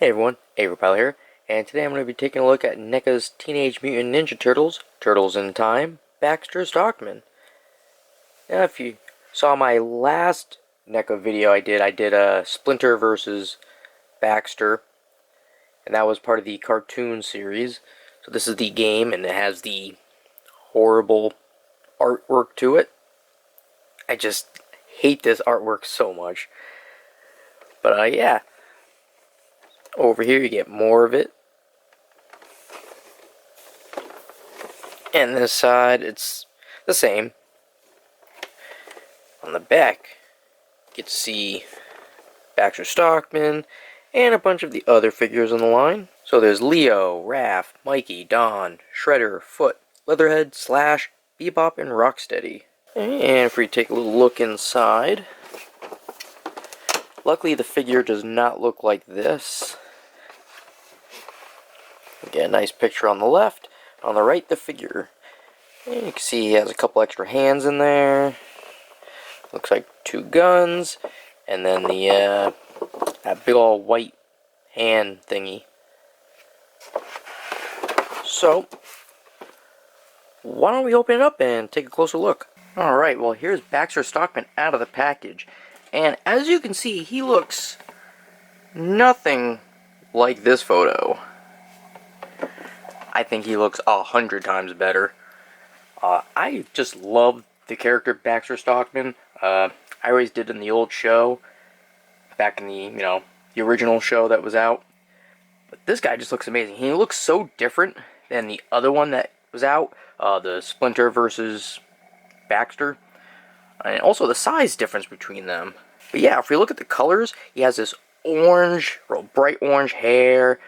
Hey everyone, April here, and today I'm going to be taking a look at NECA's Teenage Mutant Ninja Turtles, Turtles in Time, Baxter, Stockman. Now if you saw my last NECA video I did a Splinter versus Baxter, and that was part of the cartoon series. So this is the game, and it has the horrible artwork to it. I just hate this artwork so much. But yeah, over here you get more of it. And this side, it's the same. On the back, you get to see Baxter, Stockman, and a bunch of the other figures on the line. So there's Leo, Raph, Mikey, Don, Shredder, Foot, Leatherhead, Slash, Bebop, and Rocksteady. And if we take a little look inside, luckily the figure does not look like this. We get a nice picture on the left. On the right, the figure. And you can see he has a couple extra hands in there. Looks like 2 guns. And then the that big old white hand thingy. So, why don't we open it up and take a closer look? Alright, well here's Baxter Stockman out of the package. And as you can see, he looks nothing like this photo. I think he looks 100 times better. I just love the character Baxter Stockman. I always did in the old show, back in the, the original show that was out. But this guy just looks amazing. He looks so different than the other one that was out, the Splinter versus Baxter. And also the size difference between them. But yeah, if we look at the colors, he has this orange, real bright orange hair,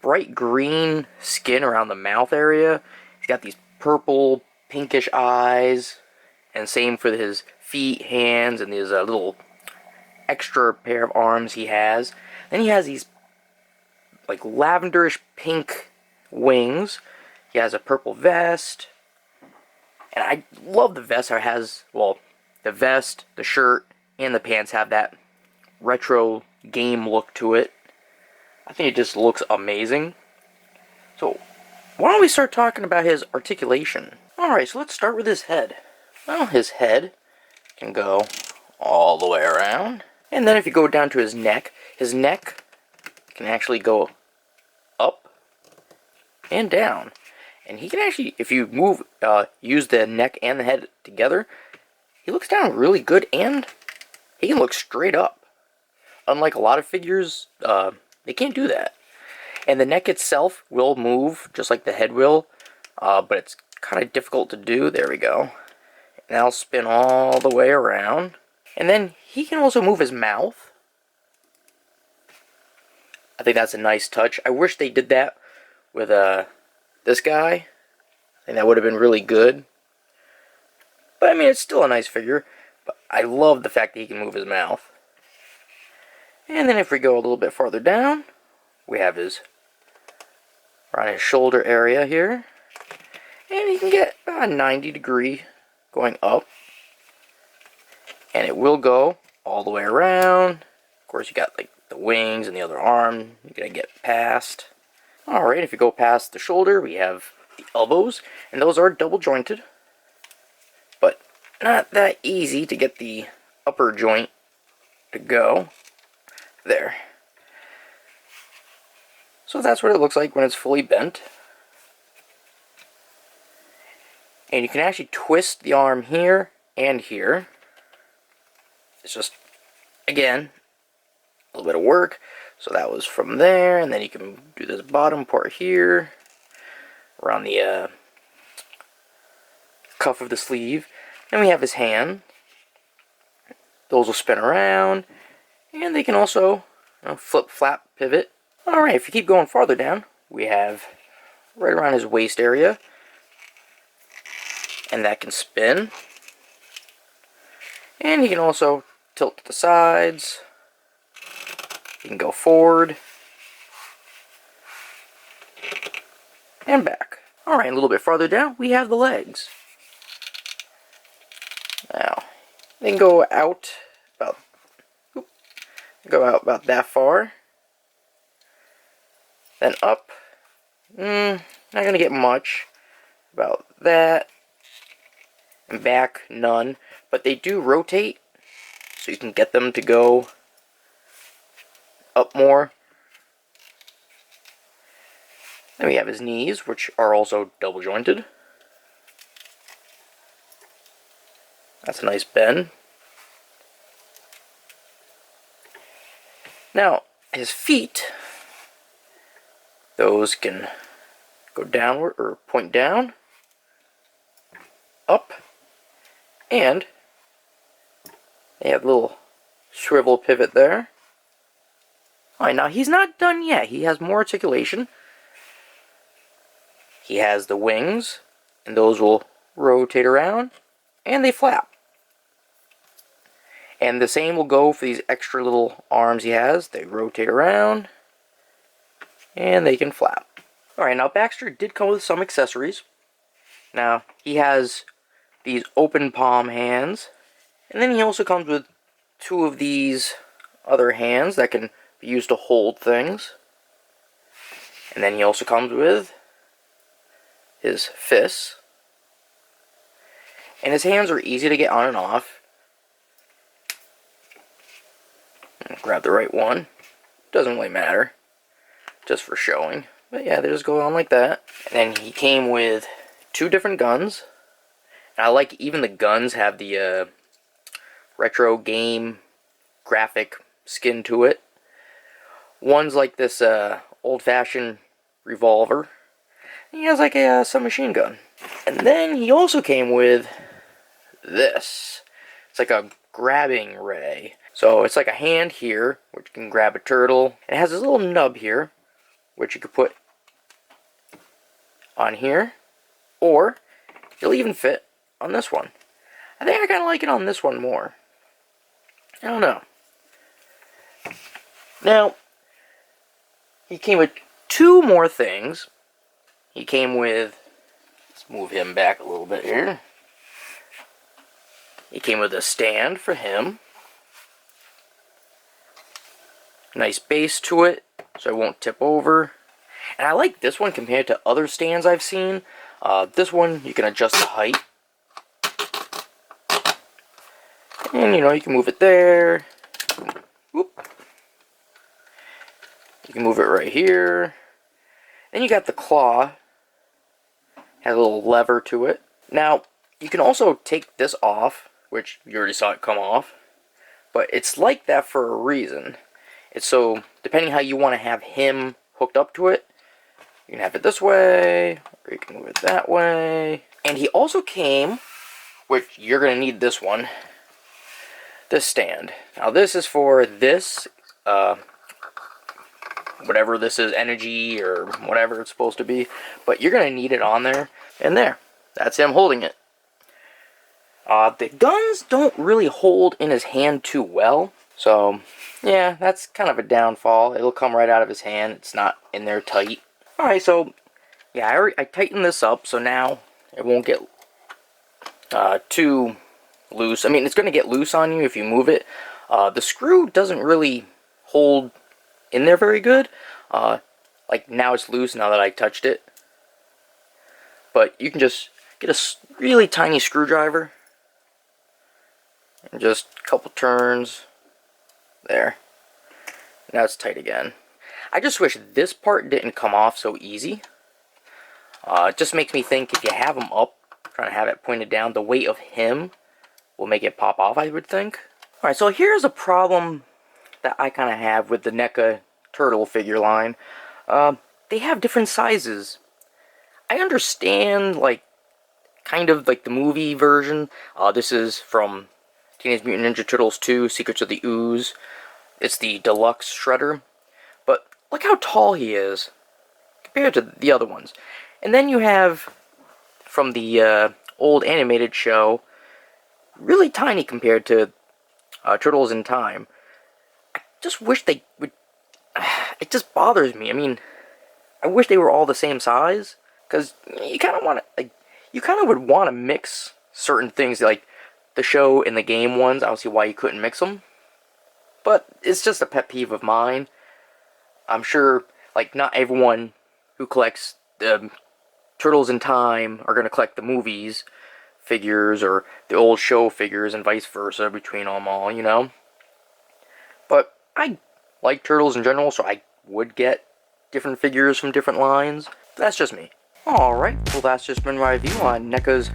bright green skin around the mouth area. He's got these purple, pinkish eyes, and same for his feet, hands, and these little extra pair of arms he has. Then he has these like lavenderish pink wings. He has a purple vest, and I love the vest. It has, well, the vest, the shirt, and the pants have that retro game look to it. I think it just looks amazing. So, why don't we start talking about his articulation? Alright, so let's start with his head. Well, his head can go all the way around. And then if you go down to his neck can actually go up and down. And he can actually, if you use the neck and the head together, he looks down really good, and he can look straight up. Unlike a lot of figures, they can't do that. And the neck itself will move, just like the head will, but it's kind of difficult to do. There we go. And that'll spin all the way around. And then he can also move his mouth. I think that's a nice touch. I wish they did that with this guy. I think that would have been really good. But I mean, it's still a nice figure. But I love the fact that he can move his mouth. And then if we go a little bit farther down, we have his around his shoulder area here. And he can get about a 90-degree going up. And it will go all the way around. Of course, you got like the wings and the other arm you gotta get past. Alright, if you go past the shoulder, we have the elbows. And those are double jointed. But not that easy to get the upper joint to go. There. So that's what it looks like when it's fully bent. And you can actually twist the arm here and here. It's just, again, a little bit of work. So that was from there, and then you can do this bottom part here, around the cuff of the sleeve. Then we have his hand. Those will spin around. And they can also flip, flap, pivot. Alright, if you keep going farther down, we have right around his waist area. And that can spin. And he can also tilt to the sides. He can go forward. And back. Alright, a little bit farther down, we have the legs. Now, they can go out about that far. Then up, not gonna get much. About that. And back, none. But they do rotate, so you can get them to go up more. Then we have his knees, which are also double jointed. That's a nice bend. Now, his feet, those can go downward, or point down, up, and they have a little swivel pivot there. Alright, now he's not done yet. He has more articulation. He has the wings, and those will rotate around, and they flap. And the same will go for these extra little arms he has. They rotate around, and they can flap. Alright, now Baxter did come with some accessories. Now, he has these open palm hands, and then he also comes with 2 of these other hands that can be used to hold things. And then he also comes with his fists. And his hands are easy to get on and off. Grab the right one. Doesn't really matter. Just for showing. But yeah, they just go on like that. And then he came with 2 different guns. And I like even the guns have the retro game graphic skin to it. One's like this old-fashioned revolver. And he has like a submachine gun. And then he also came with this. It's like a grabbing ray. So it's like a hand here, which can grab a turtle. It has this little nub here, which you could put on here. Or it'll even fit on this one. I think I kind of like it on this one more. I don't know. Now, he came with 2 more things. He came with, let's move him back a little bit here. He came with a stand for him. Nice base to it, so it won't tip over. And I like this one compared to other stands I've seen. This one, you can adjust the height. And, you know, you can move it there. Whoop. You can move it right here. Then you got the claw. Has a little lever to it. Now, you can also take this off, which you already saw it come off. But it's like that for a reason. It's so, depending how you want to have him hooked up to it, you can have it this way, or you can move it that way. And he also came, which you're going to need this one, this stand. Now this is for this, whatever this is, energy or whatever it's supposed to be. But you're going to need it on there, and there. That's him holding it. The guns don't really hold in his hand too well. So, yeah, that's kind of a downfall. It'll come right out of his hand. It's not in there tight. Alright, so, yeah, I tightened this up, so now it won't get too loose. I mean, it's going to get loose on you if you move it. The screw doesn't really hold in there very good. Like, now it's loose now that I touched it. But you can just get a really tiny screwdriver. And just a couple turns. There. Now it's tight again. I just wish this part didn't come off so easy. It just makes me think if you have him up, trying to have it pointed down, the weight of him will make it pop off, I would think. Alright, so here's a problem that I kind of have with the NECA turtle figure line. They have different sizes. I understand, like, kind of like the movie version. This is from Teenage Mutant Ninja Turtles 2, Secrets of the Ooze. It's the deluxe shredder. But look how tall he is compared to the other ones. And then you have, from the old animated show, really tiny compared to Turtles in Time. I just wish they would... It just bothers me. I mean, I wish they were all the same size. Because you kind of want to... Like, you kind of would want to mix certain things, like the show and the game ones. I don't see why you couldn't mix them. But it's just a pet peeve of mine. I'm sure, like, not everyone who collects Turtles in Time are going to collect the movies figures or the old show figures and vice versa between them all, you know? But I like Turtles in general, so I would get different figures from different lines. That's just me. Alright, well that's just been my review on NECA's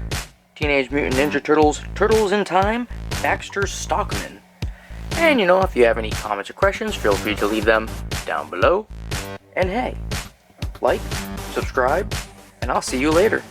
Teenage Mutant Ninja Turtles, Turtles in Time, Baxter Stockman. And you know, if you have any comments or questions, feel free to leave them down below. And hey, like, subscribe, and I'll see you later.